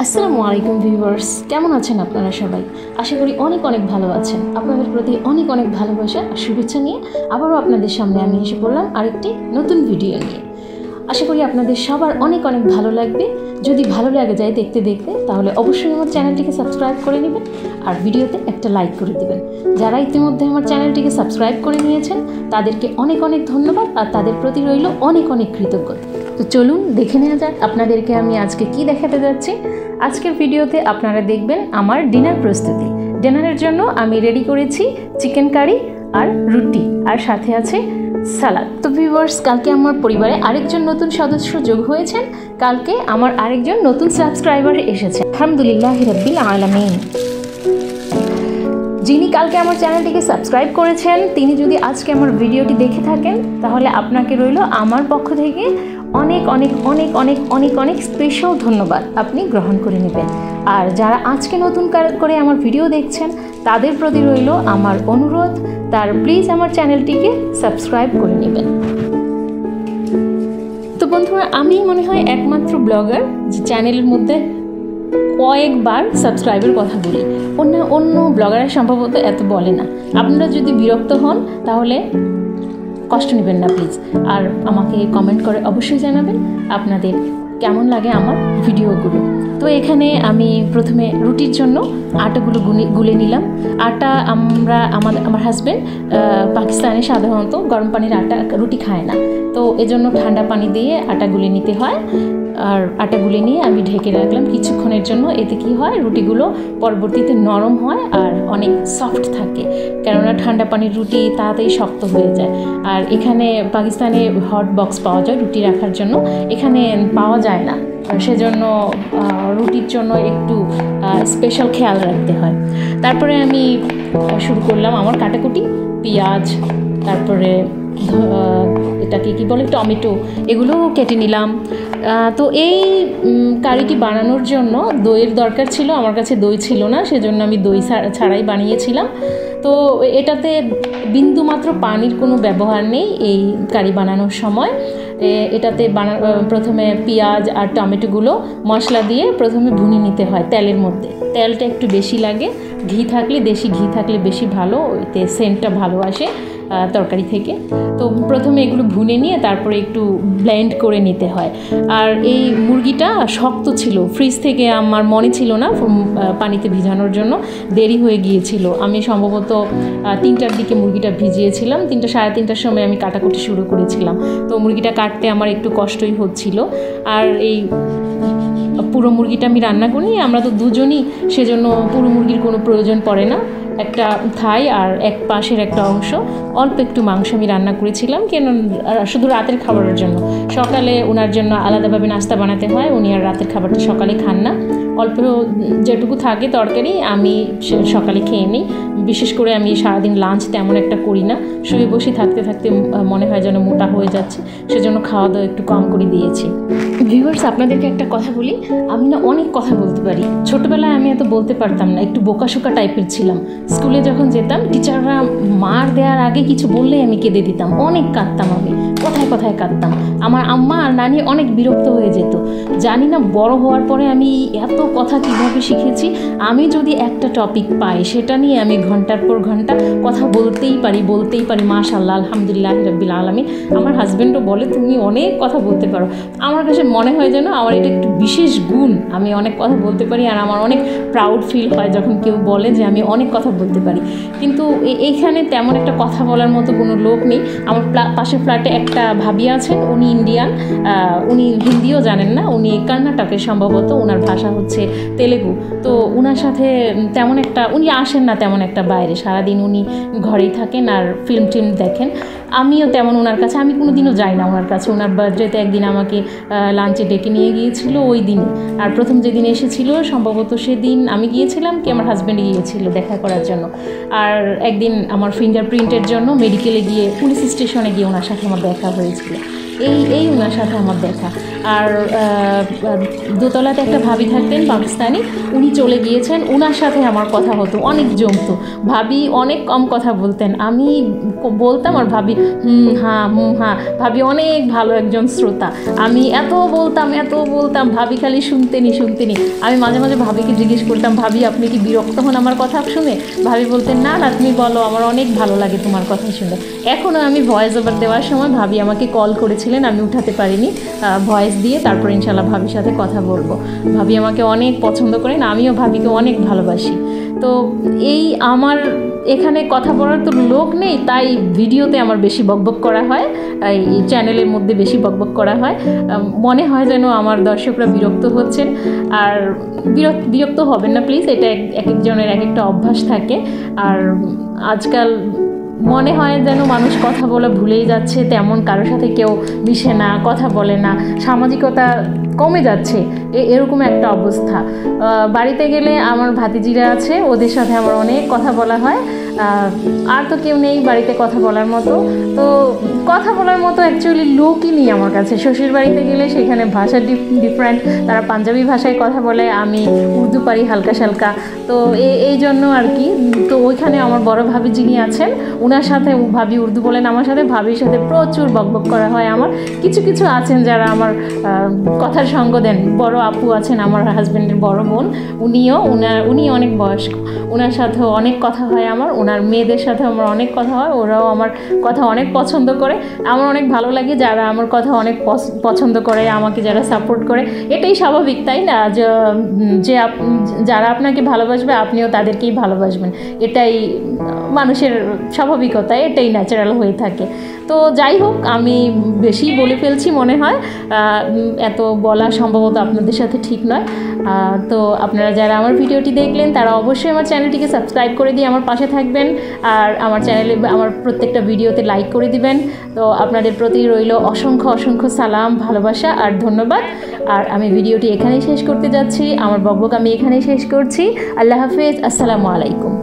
আসসালামু আলাইকুম ভিউয়ার্স, কেমন আছেন আপনারা সবাই? আশা করি অনেক অনেক ভালো আছেন। আপনাদের প্রতি অনেক অনেক ভালোবাসা আর শুভেচ্ছা নিয়ে আবারও আপনাদের সামনে আমি এসে পড়লাম আরেকটি নতুন ভিডিও নিয়ে। আশা করি আপনাদের সবার অনেক অনেক ভালো লাগবে। যদি ভালো লাগে যায় দেখতে দেখতে, তাহলে অবশ্যই আমার চ্যানেলটিকে সাবস্ক্রাইব করে নেবেন আর ভিডিওতে একটা লাইক করে দেবেন। যারা ইতিমধ্যে আমার চ্যানেলটিকে সাবস্ক্রাইব করে নিয়েছেন তাদেরকে অনেক অনেক ধন্যবাদ আর তাদের প্রতি রইল অনেক অনেক কৃতজ্ঞতা। তো চলুন দেখে নেওয়া যাক আপনাদেরকে আমি আজকে কি দেখাতে যাচ্ছি। আজকের ভিডিওতে আপনারা দেখবেন আমার ডিনার প্রস্তুতি। ডিনারের জন্য আমি রেডি করেছি চিকেন কারি আর রুটি, আর সাথে আছে সালাদ। তো ভিউয়ার্স, কালকে আমার পরিবারে আরেকজন নতুন সদস্য যোগ হয়েছেন। কালকে আমার আরেকজন নতুন সাবস্ক্রাইবার এসেছে, আলহামদুলিল্লাহ রাব্বিল আলামিন। যিনি কালকে আমার চ্যানেলটিকে সাবস্ক্রাইব করেছেন, তিনি যদি আজকে আমার ভিডিওটি দেখে থাকেন, তাহলে আপনাকে রইল আমার পক্ষ থেকে অনেক অনেক অনেক অনেক অনেক অনেক স্পেশাল ধন্যবাদ আপনি গ্রহণ করে নেবেন। আর যারা আজকে নতুন করে আমার ভিডিও দেখছেন, তাদের প্রতি রইল আমার অনুরোধ, তার প্লিজ আমার চ্যানেলটিকে সাবস্ক্রাইব করে নেবেন। তো বন্ধুরা, আমি মনে হয় একমাত্র ব্লগার যে চ্যানেলের মধ্যে কয়েকবার সাবস্ক্রাইবের কথা বলি। অন্য ব্লগাররা সম্ভবত এত বলে না। আপনারা যদি বিরক্ত হন তাহলে কষ্ট নেবেন না প্লিজ, আর আমাকে কমেন্ট করে অবশ্যই জানাবেন আপনাদের কেমন লাগে আমার ভিডিওগুলো। তো এখানে আমি প্রথমে রুটির জন্য আটাগুলো গুলে নিলাম। আটা আমার হাজব্যান্ড পাকিস্তানে সাধারণত গরম পানির আটা রুটি খায় না, তো এজন্য ঠান্ডা পানি দিয়ে আটা গুলে নিতে হয়। আর আটা গুলে নিয়ে আমি ঢেকে রাখলাম কিছুক্ষণের জন্য। এতে কি হয়, রুটিগুলো পরবর্তীতে নরম হয় আর অনেক সফট থাকে, কেননা ঠান্ডা পানির রুটি তাড়াতাড়ি শক্ত হয়ে যায়। আর এখানে পাকিস্তানে হট বক্স পাওয়া যায় রুটি রাখার জন্য, এখানে পাওয়া যায় না, সেজন্য রুটির জন্য একটু স্পেশাল খেয়াল রাখতে হয়। তারপরে আমি শুরু করলাম আমার কাটাকুটি, পেঁয়াজ, তারপরে এটাকে কি বলে, টমেটো, এগুলো কেটে নিলাম। তো এই কারিটি বানানোর জন্য দইয়ের দরকার ছিল, আমার কাছে দই ছিল না, সেজন্য আমি দই ছাড়াই বানিয়েছিলাম। তো এটাতে বিন্দুমাত্র পানির কোনো ব্যবহার নেই এই কারি বানানোর সময়। এটাতে প্রথমে পেঁয়াজ আর টমেটোগুলো মশলা দিয়ে প্রথমে ভুনে নিতে হয় তেলের মধ্যে। তেলটা একটু বেশি লাগে, ঘি থাকলে, দেশি ঘি থাকলে বেশি ভালো, ওইতে সেন্টটা ভালো আসে তরকারি থেকে। তো প্রথমে এগুলো ভুনে নিয়ে তারপরে একটু ব্লেন্ড করে নিতে হয়। আর এই মুরগিটা শক্ত ছিল, ফ্রিজ থেকে আমার মনে ছিল না পানিতে ভিজানোর জন্য, দেরি হয়ে গিয়েছিল। আমি সম্ভবত 3টার দিকে মুরগিটা ভিজিয়েছিলাম, 3টা সাড়ে 3টার সময় আমি কাটাকুটি শুরু করেছিলাম। তো মুরগিটা কাটতে আমার একটু কষ্টই হচ্ছিল। আর এই পুরো মুরগিটা আমি রান্না করি, আমরা তো দুজনই, সেজন্য পুরো মুরগির কোনো প্রয়োজন পড়ে না। একটা থাই আর এক পাশের একটা অংশ, অল্প একটু মাংস আমি রান্না করেছিলাম, কেন শুধু রাতের খাবারের জন্য। সকালে ওনার জন্য আলাদাভাবে নাস্তা বানাতে হয়, উনি আর রাতের খাবারটা সকালে খান না। অল্প যেটুকু থাকে তরকারি আমি সকালে খেয়ে নিই। বিশেষ করে আমি সারাদিন লাঞ্চ তেমন একটা করি না, শুয়ে বসে থাকতে থাকতে মনে হয় যেন মোটা হয়ে যাচ্ছে, সেজন্য খাওয়া দাওয়া একটু কম করে দিয়েছি। ভিউয়ার্স, আপনাদেরকে একটা কথা বলি, আমি না অনেক কথা বলতে পারি। ছোটোবেলায় আমি এত বলতে পারতাম না, একটু বোকাশোকা টাইপের ছিলাম। স্কুলে যখন যেতাম, টিচাররা মার দেওয়ার আগে কিছু বললেই আমি কেঁদে দিতাম, অনেক কাঁদতাম, আমি কথায় কথায় কাঁদতাম। আমার আম্মা আর নানি অনেক বিরক্ত হয়ে যেত। জানি না বড় হওয়ার পরে আমি এত কথা কীভাবে শিখেছি। আমি যদি একটা টপিক পাই, সেটা নিয়ে আমি ঘন্টার পর ঘন্টা কথা বলতেই পারি। মাশাআল্লাহ, আলহামদুলিল্লাহ রাব্বিল আলামিন। আমার হাজব্যান্ডও বলে তুমি অনেক কথা বলতে পারো। আমার কাছে মনে হয় যেন আমার এটা একটু বিশেষ গুণ, আমি অনেক কথা বলতে পারি। আর আমার অনেক প্রাউড ফিল হয় যখন কেউ বলে যে আমি অনেক কথা বলতে পারি। কিন্তু এইখানে তেমন একটা কথা বলার মতো কোনো লোক নেই। আমার পাশের ফ্ল্যাটে একটা ভাবি আছেন, উনি ইন্ডিয়ান, উনি হিন্দিও জানেন না, উনি কর্ণাটকের সম্ভবত, ওনার ভাষা হচ্ছে তেলেগু। তো ওনার সাথে তেমন একটা, উনি আসেন না তেমন একটা বাইরে, সারাদিন উনি ঘরেই থাকেন আর ফিল্ম টিম দেখেন। আমিও তেমন ওনার কাছে, আমি কোনো দিনও যাই না ওনার কাছে। ওনার বার্থডেতে একদিন আমাকে লাঞ্চে ডেকে নিয়ে গিয়েছিল ওই দিনই। আর প্রথম যেদিন এসেছিল সম্ভবত সেদিন আমি গিয়েছিলাম, কি আমার হাজব্যান্ড গিয়েছিল দেখা করার জন্য। আর একদিন আমার ফিঙ্গারপ্রিন্টের জন্য মেডিকেলে গিয়ে, পুলিশ স্টেশনে গিয়ে ওনার সাথে আমার দেখা হয়েছিল। এই ওনার সাথে আমার দেখা। আর দোতলাতে একটা ভাবি থাকতেন পাকিস্তানি, উনি চলে গিয়েছেন, ওনার সাথে আমার কথা হতো, অনেক জমতো। ভাবি অনেক কম কথা বলতেন, আমি বলতাম আর ভাবি হ্যাঁ হ্যাঁ। ভাবি অনেক ভালো একজন শ্রোতা, আমি এত বলতাম, ভাবি খালি শুনতেনি। আমি মাঝে মাঝে ভাবিকে জিজ্ঞেস করতাম, ভাবি আপনি কি বিরক্ত হন আমার কথা শুনে? ভাবি বলতেন না তুমি বলো, আমার অনেক ভালো লাগে তোমার কথা শুনে। এখনও আমি ভয়েস ওভার দেওয়ার সময় ভাবি আমাকে কল করেছিলেন, আমি উঠাতে পারিনি, ভয়েস দিয়ে তারপর ইনশাল্লাহ ভাবির সাথে কথা বলবো। ভাবি আমাকে অনেক পছন্দ করেন, আমিও ভাবিকে অনেক ভালোবাসি। তো এই আমার এখানে কথা বলার তো লোক নেই, তাই ভিডিওতে আমার বেশি বকবক করা হয়, এই চ্যানেলের মধ্যে বেশি বকবক করা হয়। মনে হয় যেন আমার দর্শকরা বিরক্ত হচ্ছেন, আর বিরক্ত হবেন না প্লিজ, এটা এক একজনের এক একটা অভ্যাস থাকে। আর আজকাল মনে হয় যেন মানুষ কথা বলা ভুলেই যাচ্ছে, তেমন কারোর সাথে কেউ মিশে না, কথা বলে না, সামাজিকতা কমে যাচ্ছে, এরকম একটা অবস্থা। বাড়িতে গেলে আমার ভাতিজিরা আছে, ওদের সাথে আমার অনেক কথা বলা হয়, আর তো কেউ নেই বাড়িতে কথা বলার মতো। তো কথা বলার মতো অ্যাকচুয়ালি লোকই নেই আমার কাছে। শ্বশুর বাড়িতে গেলে সেখানে ভাষা ডিফারেন্ট, তারা পাঞ্জাবি ভাষায় কথা বলে, আমি উর্দু পারি হালকা সালকা, তো এই জন্য আর কি। তো ওইখানে আমার বড় ভাবি যিনি আছেন, ওনার সাথে ভাবি উর্দু বলেন আমার সাথে, ভাবির সাথে প্রচুর বকবক করা হয় আমার। কিছু আছেন যারা আমার কথার সঙ্গ দেন, বড় আপু আছেন আমার হাজব্যান্ডের বড় বোন, উনি অনেক বয়স্ক, ওনার সাথেও অনেক কথা হয় আমার, ওনার মেয়েদের সাথে আমার অনেক কথা হয়, ওরাও আমার কথা অনেক পছন্দ করে। আমার অনেক ভালো লাগে যারা আমার কথা অনেক পছন্দ করে, আমাকে যারা সাপোর্ট করে। এটাই স্বাভাবিক, তাই না? যে যারা আপনাকে ভালোবাসবে আপনিও তাদেরকেই ভালোবাসবেন, এটাই মানুষের স্বাভাবিকতা, এটাই ন্যাচারাল হয়ে থাকে। তো যাই হোক, আমি বেশি বলে ফেলছি মনে হয়, এত বলা সম্ভবত আপনাদের সাথে ঠিক নয়। তো আপনারা যারা আমার ভিডিওটি দেখলেন তারা অবশ্যই আমার চ্যানেলটিকে সাবস্ক্রাইব করে দিয়ে আমার পাশে থাকবেন, আর আমার চ্যানেলে আমার প্রত্যেকটা ভিডিওতে লাইক করে দিবেন। তো আপনাদের প্রতি রইল অসংখ্য সালাম, ভালোবাসা আর ধন্যবাদ। আর আমি ভিডিওটি এখানেই শেষ করতে যাচ্ছি, আমার বকবক আমি এখানেই শেষ করছি। আল্লাহ হাফেজ, আসসালামু আলাইকুম।